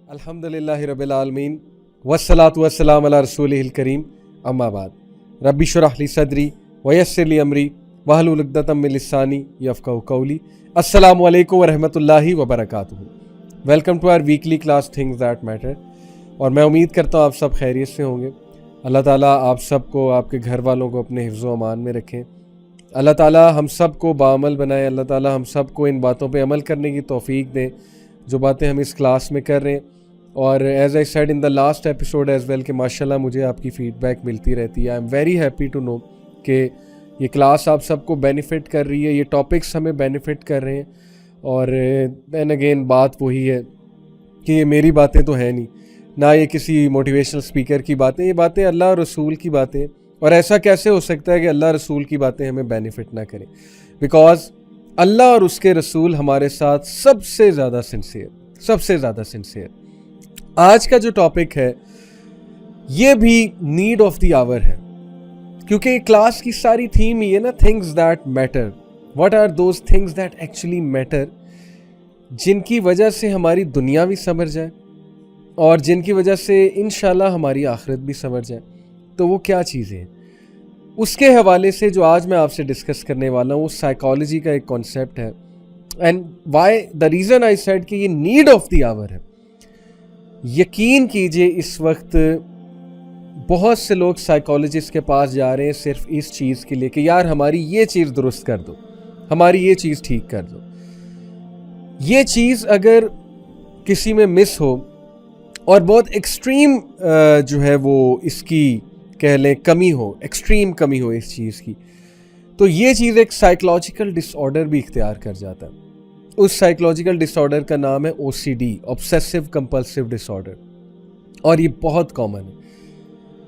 الحمدللہ رب العالمین والصلاة والسلام علی رسولہ الکریم اما بعد رب اشرح لی صدری ویسر لی امری واحلل عقدۃ من لسانی یفقہوا قولی. السلام علیکم ورحمۃ اللہ وبرکاتہ. Welcome to our weekly class things that matter. اور میں امید کرتا ہوں آپ سب خیریت سے ہوں گے. اللہ تعالیٰ آپ سب کو، آپ کے گھر والوں کو اپنے حفظ و امان میں رکھیں. اللہ تعالیٰ ہم سب کو باعمل بنائے. اللہ تعالیٰ ہم سب کو ان باتوں پہ عمل کرنے کی توفیق دیں جو باتیں ہم اس کلاس میں کر رہے ہیں. اور as I said in the last episode as well کہ ماشاءاللہ مجھے آپ کی فیڈ بیک ملتی رہتی ہے. I am very happy to know کہ یہ کلاس آپ سب کو بینیفٹ کر رہی ہے، یہ ٹاپکس ہمیں بینیفٹ کر رہے ہیں. اور دین اگین بات وہی ہے کہ یہ میری باتیں تو ہیں نہیں، نہ یہ کسی موٹیویشنل اسپیکر کی باتیں، یہ باتیں اللہ اور رسول کی باتیں. اور ایسا کیسے ہو سکتا ہے کہ اللہ رسول کی باتیں ہمیں بینیفٹ نہ کریں؟ بیکاز اللہ اور اس کے رسول ہمارے ساتھ سب سے زیادہ سنسیئر. آج کا جو ٹاپک ہے یہ بھی نیڈ آف دی آور ہے، کیونکہ یہ کلاس کی ساری تھیم ہی ہے نا، things that matter. What are those things that actually matter, جن کی وجہ سے ہماری دنیا بھی سنور جائے اور جن کی وجہ سے انشاءاللہ ہماری آخرت بھی سنور جائے. تو وہ کیا چیزیں ہیں؟ اس کے حوالے سے جو آج میں آپ سے ڈسکس کرنے والا ہوں وہ سائیکالوجی کا ایک کانسیپٹ ہے. And why the reason I said کہ یہ نیڈ آف دی آور ہے. یقین کیجئے اس وقت بہت سے لوگ سائیکالوجسٹ کے پاس جا رہے ہیں صرف اس چیز کے لیے کہ یار ہماری یہ چیز درست کر دو، ہماری یہ چیز ٹھیک کر دو. یہ چیز اگر کسی میں مس ہو اور بہت ایکسٹریم جو ہے وہ اس کی کہہ لیں کمی ہو، ایکسٹریم کمی ہو اس چیز کی، تو یہ چیز ایک سائیکولوجیکل ڈس آرڈر بھی اختیار کر جاتا ہے. اس سائیکولوجیکل ڈس آرڈر کا نام ہے OCD، obsessive compulsive disorder. اور یہ بہت کامن ہے.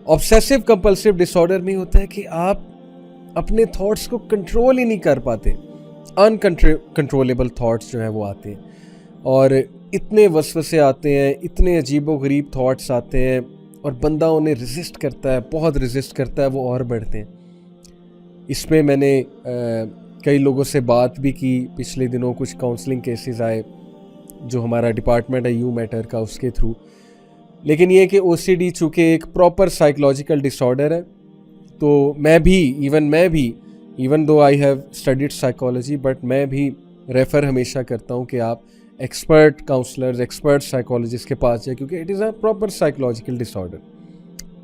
obsessive compulsive disorder میں ہوتا ہے کہ آپ اپنے تھاٹس کو کنٹرول ہی نہیں کر پاتے. انکنٹرولیبل تھاٹس جو ہیں وہ آتے ہیں اور اتنے وسوسے آتے ہیں، اتنے عجیب و غریب تھاٹس آتے ہیں اور بندہ انہیں ریزسٹ کرتا ہے، بہت ریزسٹ کرتا ہے، وہ اور بڑھتے ہیں. اس پہ میں نے کئی لوگوں سے بات بھی کی. پچھلے دنوں کچھ کاؤنسلنگ کیسز آئے جو ہمارا ڈپارٹمنٹ ہے یو میٹر کا، اس کے تھرو. لیکن یہ کہ OCD چونکہ ایک پراپر سائیکولوجیکل ڈس آرڈر ہے، تو میں بھی even though I have studied psychology, but میں بھی ریفر ہمیشہ کرتا ہوں کہ آپ ایکسپرٹ کاؤنسلرز، ایکسپرٹ سائیکالوجسٹ کے پاس جائیں، کیونکہ it is a proper psychological disorder.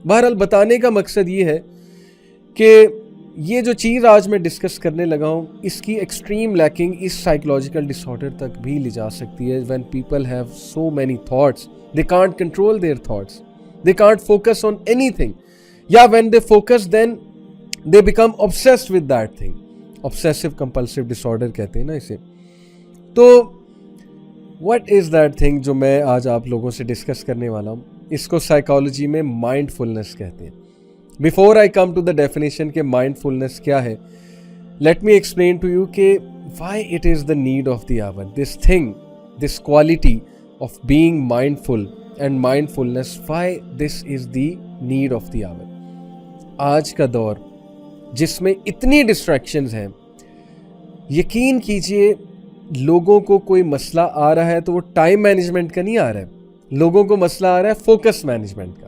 بہرحال بتانے کا مقصد یہ ہے کہ یہ جو چیز آج میں ڈسکس کرنے لگا ہوں اس کی ایکسٹریم لیکنگ اس سائیکولوجیکل ڈس آرڈر تک بھی لے جا سکتی ہے. when people have so many thoughts they can't control their thoughts, they can't focus on anything. یا when they focus then they become obsessed with that thing. obsessive compulsive disorder کہتے ہیں نا اسے. تو what is that thing جو میں آج آپ لوگوں سے ڈسکس کرنے والا ہوں، اس کو سائیکالوجی میں مائنڈ فلنس کہتے ہیں. Before I come to the definition کہ mindfulness کیا ہے, let me explain to you کہ why it is the need of the hour. This thing, this quality of being mindful and mindfulness, why this is the need of the hour. آج کا دور جس میں اتنی distractions ہیں، یقین کیجئے لوگوں کو کوئی مسئلہ آ رہا ہے تو وہ ٹائم مینجمنٹ کا نہیں آ رہا ہے، لوگوں کو مسئلہ آ رہا ہے فوکس مینجمنٹ کا.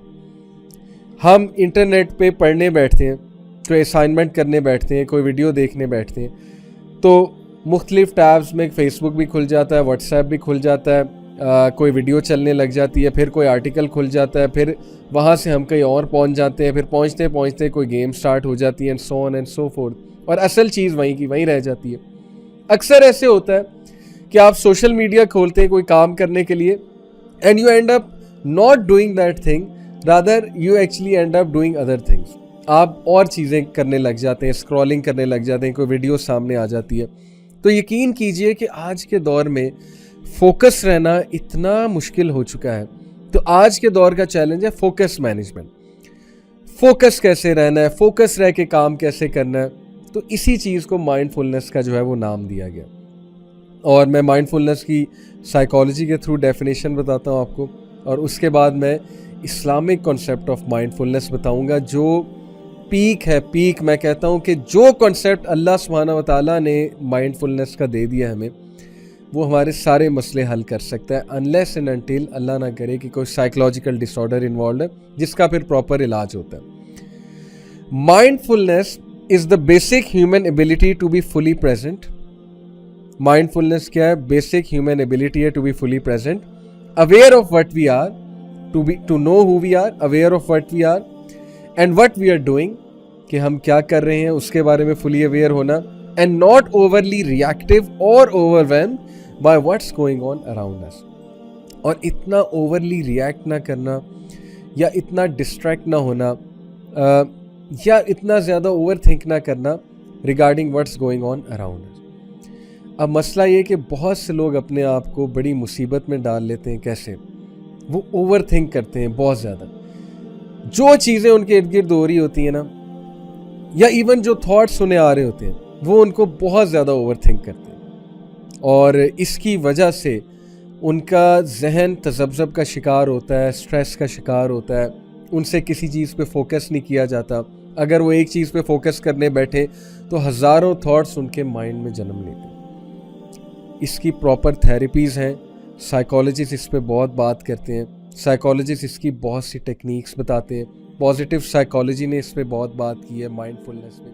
ہم انٹرنیٹ پہ پڑھنے بیٹھتے ہیں، کوئی اسائنمنٹ کرنے بیٹھتے ہیں، کوئی ویڈیو دیکھنے بیٹھتے ہیں، تو مختلف ٹیبز میں فیس بک بھی کھل جاتا ہے، واٹس ایپ بھی کھل جاتا ہے، کوئی ویڈیو چلنے لگ جاتی ہے، پھر کوئی آرٹیکل کھل جاتا ہے، پھر وہاں سے ہم کہیں اور پہنچ جاتے ہیں، پھر پہنچتے پہنچتے کوئی گیم سٹارٹ ہو جاتی ہے، and so on and so forth, اور اصل چیز وہیں کی وہیں رہ جاتی ہے. اکثر ایسے ہوتا ہے کہ آپ سوشل میڈیا کھولتے ہیں کوئی کام کرنے کے لیے، and you and up not doing that thing, rather you actually end up doing other things. آپ اور چیزیں کرنے لگ جاتے ہیں، اسکرولنگ کرنے لگ جاتے ہیں، کوئی ویڈیو سامنے آ جاتی ہے. تو یقین کیجئے کہ آج کے دور میں فوکس رہنا اتنا مشکل ہو چکا ہے. تو آج کے دور کا چیلنج ہے فوکس مینجمنٹ. فوکس کیسے رہنا ہے، فوکس رہ کے کام کیسے کرنا ہے. تو اسی چیز کو مائنڈ فلنس کا جو ہے وہ نام دیا گیا. اور میں مائنڈ فلنس کی سائیکالوجی کے تھرو ڈیفینیشن بتاتا ہوں آپ کو، اور اس کے بعد میں اسلامک کانسیپٹ آف مائنڈ فلنس بتاؤں گا جو پیک ہے. پیک میں کہتا ہوں کہ جو کانسیپٹ اللہ سبحانہ و تعالیٰ نے مائنڈ فلنس کا دے دیا ہمیں، وہ ہمارے سارے مسئلے حل کر سکتا ہے unless and until اللہ نہ کرے کہ کوئی سائیکولوجیکل ڈس آرڈر انوالوڈ ہے جس کا پھر پراپر علاج ہوتا ہے. Mindfulness is the basic human ability to be fully present. Mindfulness کیا ہے؟ Basic human ability ہے to be fully present, aware of what we are, to know who we are, aware of what we are and what we are doing, کہ ہم کیا کر رہے ہیں اس کے بارے میں fully aware ہونا, and not overly reactive or overwhelmed by what's going on around us. اور اتنا overly react نہ کرنا یا اتنا distract نہ ہونا یا اتنا زیادہ اوور تھنک نہ کرنا regarding what's going on around us. اب مسئلہ یہ کہ بہت سے لوگ اپنے آپ کو بڑی مصیبت میں ڈال لیتے ہیں. کیسے؟ وہ اوور تھنک کرتے ہیں بہت زیادہ. جو چیزیں ان کے ارد گرد ہو رہی ہوتی ہیں نا، یا ایون جو تھاٹس انہیں آ رہے ہوتے ہیں، وہ ان کو بہت زیادہ اوور تھنک کرتے ہیں، اور اس کی وجہ سے ان کا ذہن تذبذب کا شکار ہوتا ہے، اسٹریس کا شکار ہوتا ہے. ان سے کسی چیز پہ فوکس نہیں کیا جاتا. اگر وہ ایک چیز پہ فوکس کرنے بیٹھے تو ہزاروں تھاٹس ان کے مائنڈ میں جنم لیتے ہیں. اس کی پراپر تھیراپیز ہیں. سائیکالوجسٹ اس پہ بہت بات کرتے ہیں. سائیکالوجسٹ اس کی بہت سی ٹیکنیکس بتاتے ہیں. پازیٹیو سائیکالوجی نے اس پہ بہت بات کی ہے مائنڈ فلنس پہ.